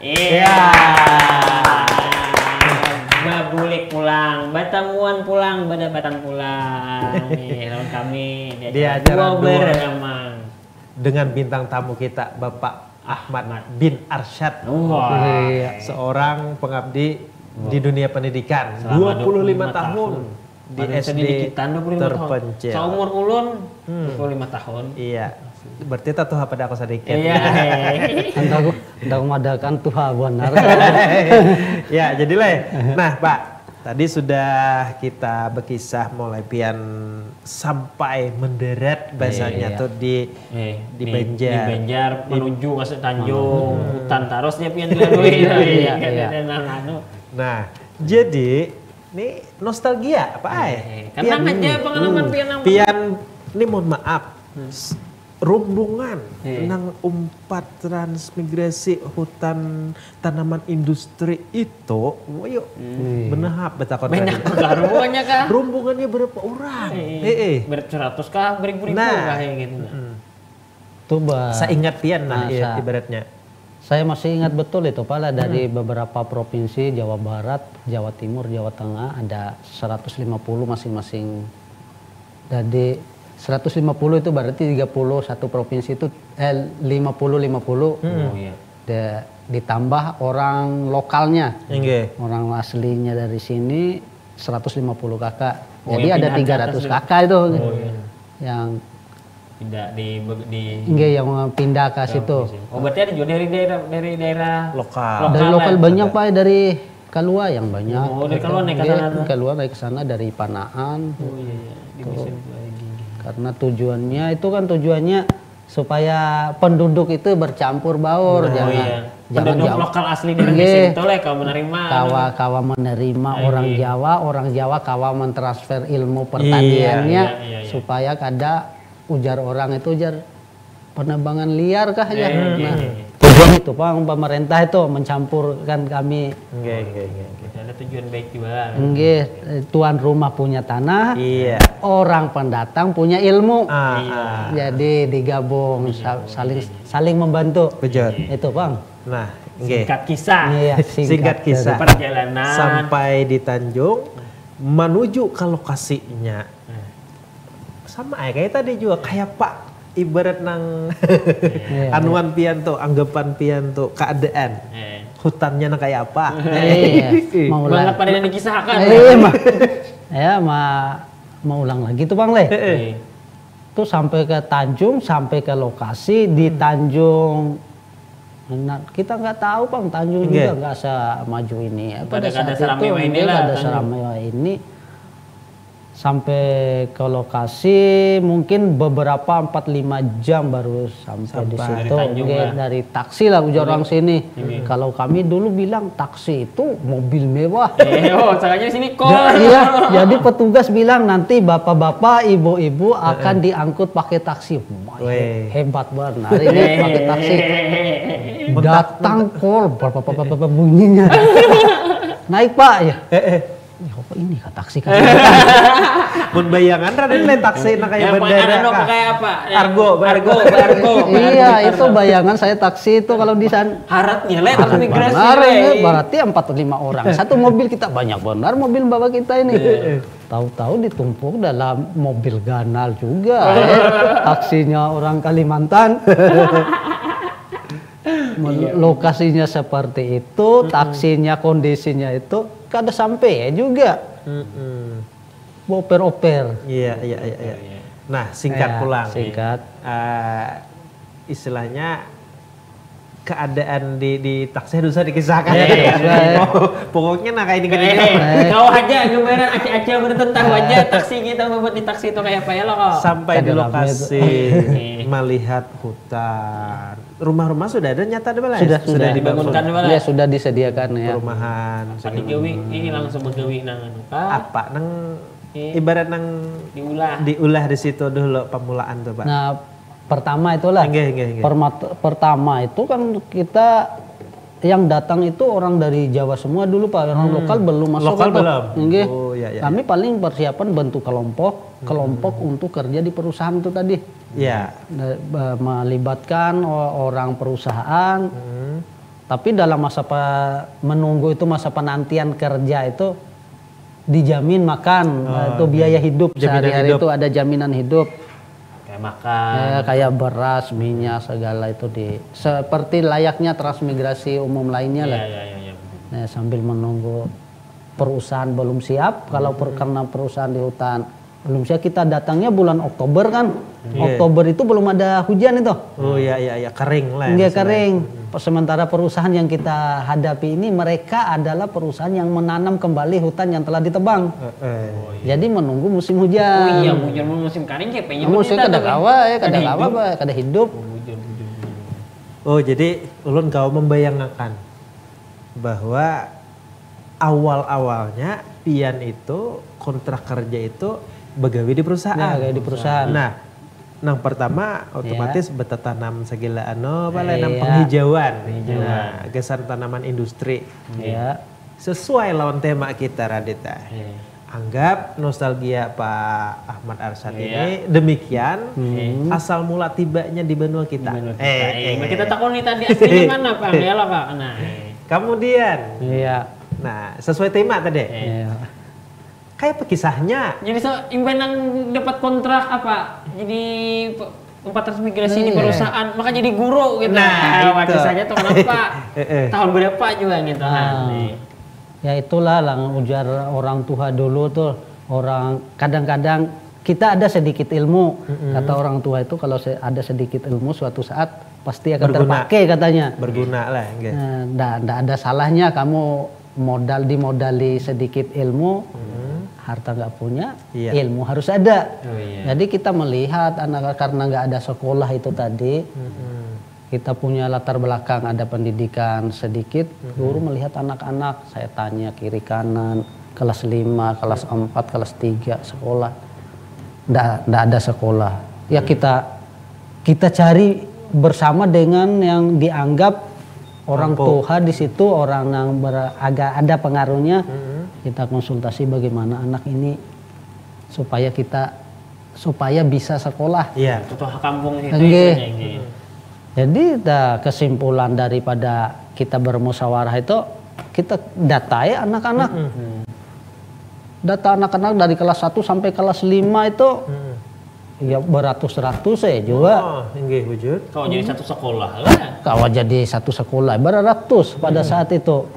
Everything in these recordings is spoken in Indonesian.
Iya. Babulik pulang, Batamuan pulang, Batan pulang. Nih, lawan kami di acara dua berenang. Dengan bintang tamu kita Bapak Ahmad bin Arsyad. Seorang pengabdi di dunia pendidikan. 25 tahun di SD terpencil. Seumur ulun 25 tahun. Iya. Berarti tuh pada aku sedikit. Iya. Hendak mengadakan tuha benar. Ya, jadilah. Nah, Pak, tadi sudah kita berkisah mulai pian sampai mendarat bahasanya tuh di Banjar. Di Banjar menuju masuk Tanjung, hutan tarosnya pian dilalui. Nah, jadi ini nostalgia apa Karena aja pengalaman pian ini mohon maaf. Rombongan nang umpat transmigrasi hutan tanaman industri itu, yuk benahap betakon banyak rombongannya kah? Rombongannya berapa orang? Beratus kah? Beribu-ribu kah gitu? Saya ingat pian ibaratnya. Saya masih ingat betul itu Pak, dari beberapa provinsi Jawa Barat, Jawa Timur, Jawa Tengah ada 150 masing-masing. Jadi 150 itu berarti 31 provinsi itu 50-50. Ditambah orang lokalnya. Orang aslinya dari sini 150 kakak. Jadi ada 300 kakak itu. Yang tidak yang pindah ke situ. Oh, berarti ada juga dari daerah lokal. Dari lokal banyak Pak, dari Kalua yang banyak. Oh, dari Kalua naik ke sana. Kalua naik ke sana dari Panaan. Oh iya. Karena tujuannya supaya penduduk itu bercampur baur, jangan penduduk lokal asli di situ lah kau menerima. Kawa menerima orang Jawa kawa mentransfer ilmu pertaniannya supaya kada ujar orang itu ujar penebangan liar kah ya. Tujuan itu Pak, pemerintah itu mencampurkan kami. Ada tujuan baik juga. Tuan rumah punya tanah, orang pendatang punya ilmu. Jadi digabung, saling membantu. Itu Bang. Nah, singkat kisah. Singkat kisah. Perjalanan sampai di Tanjung menuju ke lokasinya. Sama kayak tadi juga kayak Pak, ibarat nang anuan pian tuh, anggapan pian tuh keadaan. Hutannya nang kayak apa? Mau ulang pada yang dikisahkan. Mau ulang lagi tuh Bang Le. Tuh sampai ke Tanjung, sampai ke lokasi di Tanjung. Nah, kita nggak tahu Bang, Tanjung juga nggak semaju ini. Pada saat itu ada seramai ini. Sampai ke lokasi mungkin beberapa 4-5 jam baru sampai di situ. Dari taksi lah ujar orang sini. Kalau kami dulu bilang taksi itu mobil mewah. Salahnya di sini kok. Jadi petugas bilang nanti bapak-bapak, ibu-ibu akan diangkut pakai taksi. Hebat banget. Hari ini pakai taksi. Datang kol, bunyinya. Naik Pak ya. Apa ini kah taksi kan? Mun bayangan raden lain taksi nak kayak bandara kah? Kayak apa? Argo. Iya, itu bayangan saya taksi itu kalau di sana. Harapnya le transmigrasi. Berarti 4-5 orang. Satu mobil kita banyak benar mobil bawa kita ini. Tahu-tahu ditumpuk dalam mobil ganal juga. Taksinya orang Kalimantan. Lokasinya seperti itu, taksinya kondisinya itu kada sampai ya juga. Oper-oper. Iya. Nah, singkat pulang. Singkat. Istilahnya keadaan di taksi usah dikisahkan. Pokoknya nah kayak ini. Kau aja gambaran aja bertentang aja taksi kita membuat di taksi itu kayak apa ya lo kok. Sampai di lokasi melihat hutan. Rumah-rumah sudah ada nyata ada sudah dibangunkan ya sudah disediakan ya. Perumahan. Gawi ini langsung bergawi nang apa nang ibarat nang diulah di situ dulu pemulaan tuh Pak. Nah, pertama itulah. Pertama itu kan kita yang datang itu orang dari Jawa semua dulu Pak. Orang lokal belum masuk. Lokal belum. Kami paling persiapan bentuk kelompok untuk kerja di perusahaan itu tadi. Ya. Melibatkan orang perusahaan Tapi dalam masa menunggu itu masa penantian kerja itu dijamin makan, itu biaya hidup sehari-hari itu ada jaminan hidup. Kayak makan. Ya, kayak beras, minyak segala itu seperti layaknya transmigrasi umum lainnya lah. Iya. Nah, sambil menunggu perusahaan belum siap, kalau karena perusahaan di hutan belum siap, kita datangnya bulan Oktober kan. Oktober itu belum ada hujan itu. Oh iya, kering lah. Iya, kering. Sementara perusahaan yang kita hadapi ini mereka adalah perusahaan yang menanam kembali hutan yang telah ditebang. Jadi menunggu musim hujan. Oh iya, hujan musim kering kayak pengen. Musim kada hidup. Oh, jadi ulun kau membayangkan bahwa awal-awalnya pian itu kontrak kerja itu begawe di perusahaan. Nah, di perusahaan. Nah, nang pertama otomatis bertanam segala penghijauan. Nah, gesan tanaman industri. Ya. Sesuai lawan tema kita Radita. Anggap nostalgia Pak Ahmad Arsyad ini demikian asal mula tibanya di benua kita. Kita takut nih tadi aslinya mana Pak? Ya lah Pak. Nah. Kemudian. Iya. Nah, sesuai tema tadi. Iya. Kayak kisahnya. Jadi imbanan dapat kontrak apa? Jadi tempat transmigrasi di perusahaan, maka jadi guru gitu. Nah, kisahnya tuh kenapa? Tahun berapa juga gitu. Ya itulah ujar orang tua dulu tuh, orang kadang-kadang kita ada sedikit ilmu, kata orang tua itu kalau ada sedikit ilmu suatu saat pasti akan terpakai katanya. Berguna lah. Nggak ada salahnya kamu dimodali sedikit ilmu, harta nggak punya, ilmu harus ada. Jadi kita melihat anak karena nggak ada sekolah itu tadi, kita punya latar belakang ada pendidikan sedikit, guru melihat anak-anak, saya tanya kiri kanan, kelas 5, kelas 4, kelas 3 sekolah, nggak ada sekolah. Ya kita cari bersama dengan yang dianggap orang tua di situ, orang yang agak ada pengaruhnya. Kita konsultasi bagaimana anak ini supaya bisa sekolah. Iya, ketua kampung itu. Jadi kesimpulan daripada kita bermusyawarah itu kita datai anak-anak. Data anak-anak dari kelas 1 sampai kelas 5 itu ya beratus-ratus juga. Wujud. Kalau jadi satu sekolah lah. Kalau jadi satu sekolah beratus pada saat itu.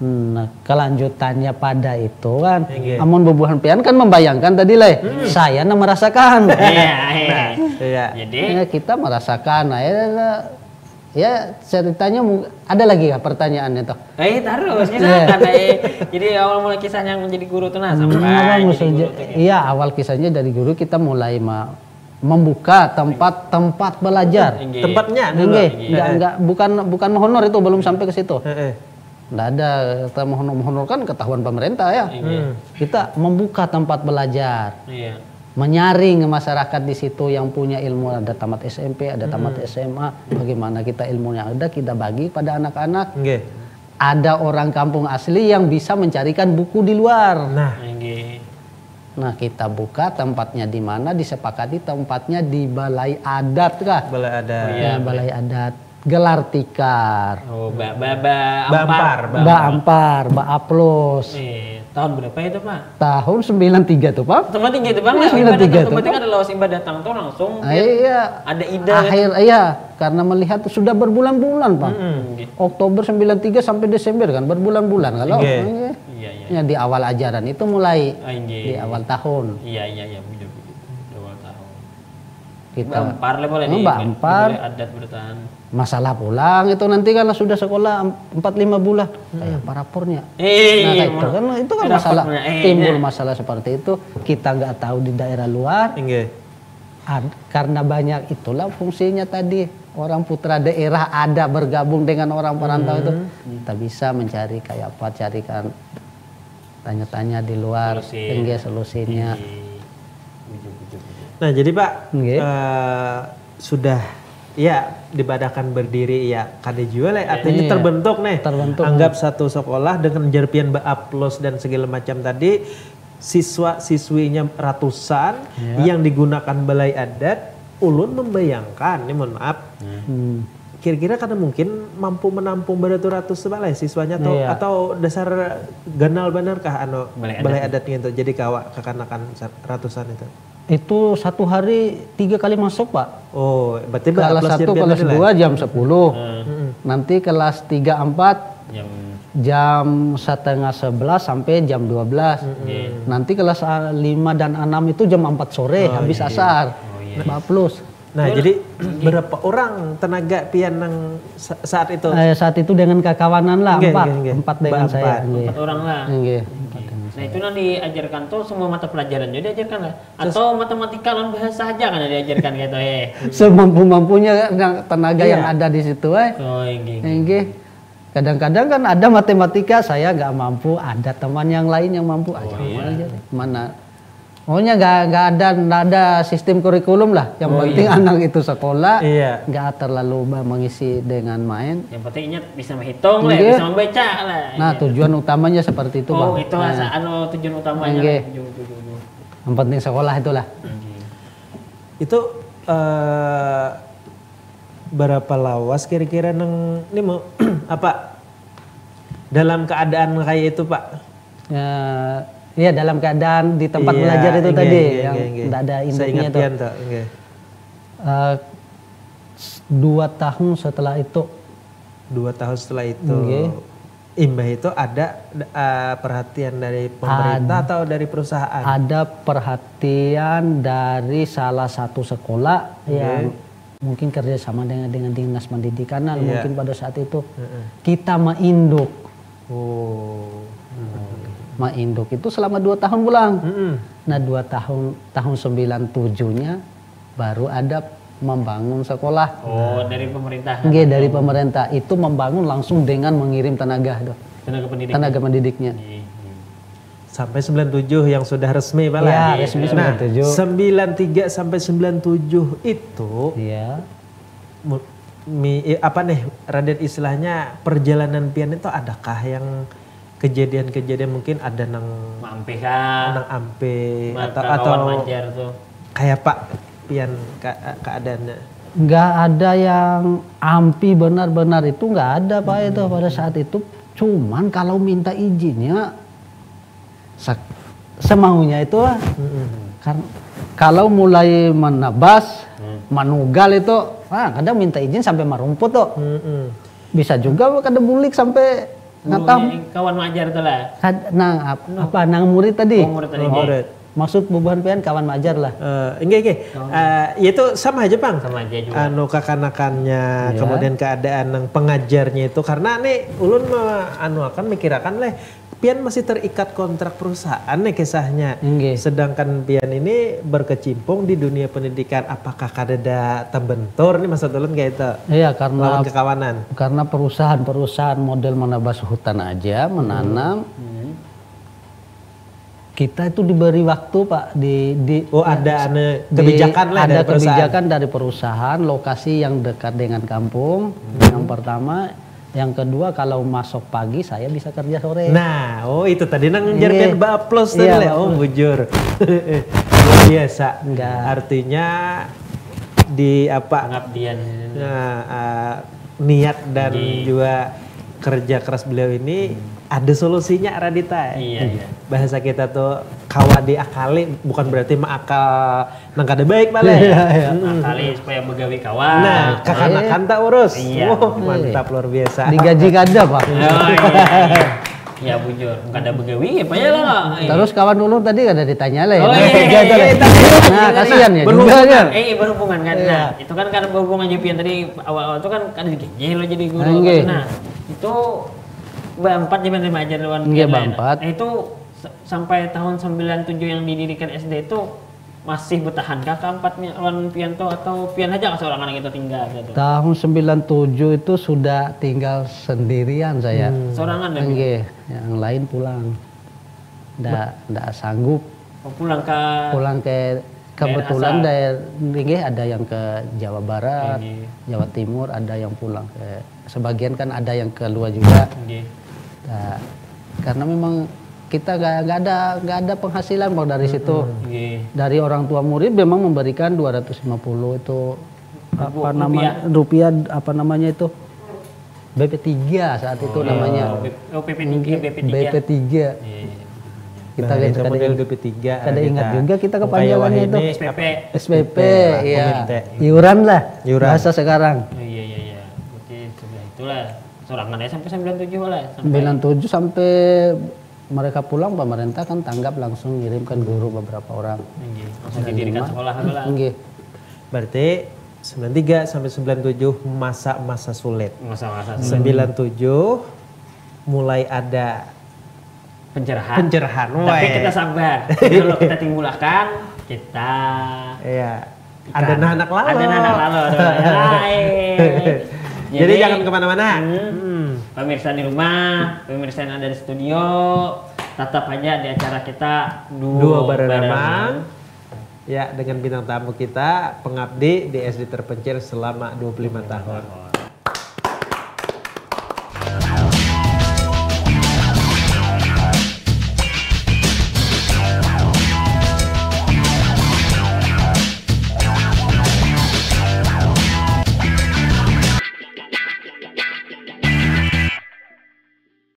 Nah, kelanjutannya pada itu kan, amun bubuhan pian kan membayangkan tadi lah, saya merasakan. Jadi kita merasakan, ya ceritanya ada lagi ya pertanyaannya toh. Terus jadi awal mulai kisahnya menjadi guru tuh awal kisahnya dari guru kita mulai membuka tempat belajar. Tempatnya enggak bukan honor itu belum sampai ke situ. Nggak ada kita menghonor kan ketahuan pemerintah ya. Kita membuka tempat belajar, menyaring masyarakat di situ yang punya ilmu, ada tamat SMP, ada tamat SMA, bagaimana kita ilmunya ada kita bagi pada anak-anak. Ada orang kampung asli yang bisa mencarikan buku di luar. Nah kita buka tempatnya di mana, disepakati tempatnya di balai adat kah? Balai adat. Balai adat. Gelar tikar. Ampar, Aplos. Tahun berapa itu Pak? Tahun 93 tuh Pak. 93 itu Bang. 93 tuh. Berarti kan ada imbah datang tuh langsung. Iya. Ada ide. Karena melihat sudah berbulan-bulan Pak. Oktober 93 sampai Desember kan berbulan-bulan kalau. Ya di awal ajaran itu mulai di awal tahun. Iya, betul. Awal tahun. Kita Ampar lah boleh Ampar. Adat bertahan. Masalah pulang itu nanti kan sudah sekolah 4-5 bulan kayak parapornya. Itu kan masalah timbul masalah seperti itu, kita nggak tahu di daerah luar. Karena banyak itulah fungsinya tadi orang putra daerah ada bergabung dengan orang perantau itu kita bisa mencari kayak apa, carikan tanya-tanya di luar hingga solusinya. Nah jadi Pak sudah dibadakan berdiri kada jual artinya terbentuk nih. Anggap satu sekolah dengan jarpian Aplos dan segala macam tadi, siswa-siswinya ratusan yang digunakan balai adat. Ulun membayangkan, ini mohon maaf, kira-kira karena mungkin mampu menampung beratus balai siswanya atau dasar ganal benarkah balai adatnya itu jadi kawak kekanakan ratusan itu? Itu satu hari 3 kali masuk Pak. Oh, berarti kelas 1, kelas 2 jam 10. Nanti kelas 3, 4 jam setengah 11 sampai jam 12. Nanti kelas 5 dan 6 itu jam 4 sore habis asar. Plus. Nah, jadi berapa orang tenaga pian yang saat itu? Saat itu dengan kekawanan lah, 4 dengan saya. 4 orang lah. Nah itu nanti diajarkan tuh semua mata pelajaran jadi diajarkan lah. Atau matematika dan bahasa aja kan diajarkan gitu ya. Semampu-mampunya tenaga yang ada di situ Kadang-kadang kan ada matematika saya nggak mampu, ada teman yang lain yang mampu aja. Mana? Pokoknya nggak ada sistem kurikulum lah. Yang penting anak itu sekolah, nggak terlalu mengisi dengan main. Yang penting ingat bisa menghitung lah, bisa membaca lah. Nah tujuan utamanya seperti itu Bang. Itu tujuan utamanya. Yang penting sekolah itulah. Itu berapa lawas kira-kira neng ini mau apa dalam keadaan kayak itu Pak? Iya dalam keadaan di tempat belajar itu tadi yang tidak ada induknya itu. 2 tahun setelah itu. 2 tahun setelah itu. Imbah itu ada perhatian dari pemerintah atau dari perusahaan? Ada perhatian dari salah satu sekolah yang mungkin kerjasama dengan dinas pendidikan. Mungkin pada saat itu kita menginduk. Induk itu selama 2 tahun pulang. Nah 2 tahun 97-nya baru ada membangun sekolah. Dari pemerintah. Dari pemerintah itu membangun langsung dengan mengirim tenaga pendidiknya. Sampai 97 yang sudah resmi Pak. Ya, resmi 97. 93 sampai 97 itu Raden istilahnya perjalanan pian itu adakah yang kejadian-kejadian mungkin ada nang ampe kan, atau kayak Pak pian keadaannya? Nggak ada yang ampi benar-benar itu nggak ada Pak itu pada saat itu. Cuman kalau minta izinnya semaunya itu lah. Karena kalau mulai menebas, manugal itu, kadang minta izin sampai marumput tuh. Bisa juga kadang bulik sampai kawan mengajar itu lah. Nang murid tadi. Murid. Maksud bubuhan pian kawan mengajar lah. Itu sama aja Bang. Sama aja juga. Kekanakannya, kemudian keadaan yang pengajarnya itu karena nih ulun akan mikirakan lah. Pian masih terikat kontrak perusahaan nih kisahnya. Sedangkan pian ini berkecimpung di dunia pendidikan. Apakah kadada terbentur nih maksud ulun kayak itu? Iya karena lawan kekawanan. Karena perusahaan model menebas hutan aja menanam. Kita itu diberi waktu Pak ada kebijakan lah dari perusahaan. Kebijakan dari perusahaan lokasi yang dekat dengan kampung. Yang pertama. Yang kedua kalau masuk pagi saya bisa kerja sore. Nah, itu tadi nang ngejar plus tadi lah. Bujur. Luar biasa. Artinya di pengabdian. Niat dan juga kerja keras beliau ini ada solusinya Radita. Iya. Bahasa kita tuh kawa diakali bukan berarti makal nang kada baik malah. Akali supaya begawi kawan. Nah, kekanakan tak urus. Mantap luar biasa. Digaji kada Pak. Ya bujur, kada begawi apa ya lah. Terus kawan dulu tadi kada ditanya lah. Nah, kasihan ya. Berhubungan. Berhubungan kan. Nah, itu kan karena berhubungan JPN tadi awal-awal itu kan kada digaji lo jadi guru. Nah, itu Bampat zaman remaja lawan Bampat. Itu sampai tahun 97 yang didirikan SD itu masih bertahan kah keempatnya lawan Pianto atau Pian aja seorang anak itu tinggal gitu? Tahun 97 itu sudah tinggal sendirian saya. Sorangan dan yang lain pulang. Nggak sanggup. Pulang ke kebetulan ada yang ke Jawa Barat, Jawa Timur, ada yang pulang ke sebagian kan ada yang keluar juga. Nah, karena memang kita nggak ada penghasilan Bang dari situ. Dari orang tua murid memang memberikan 250 itu rupiah apa namanya itu? BP3 saat itu namanya. BP3. Kita model BP3. Kada ingat juga kita kepanjangannya itu. SPP, iya. Iuran lah. Bahasa sekarang. Iya. Oke, itulah. Sorangan sampai 97 lah. 97 sampai mereka pulang, pemerintah kan tanggap langsung ngirimkan guru beberapa orang. Langsung didirikan sekolah lah. Berarti 93 sampai 97 masa-masa sulit. Masa-masa 97 mulai ada pencerahan. Tapi kita sabar. Kalau kita timbulkan, kita ada anak lalu. Jadi jangan kemana-mana. Pemirsa di rumah, pemirsa yang ada di studio, tetap aja di acara kita Dua Bareng. Ya, dengan bintang tamu kita, pengabdi di SD terpencil selama 25 tahun.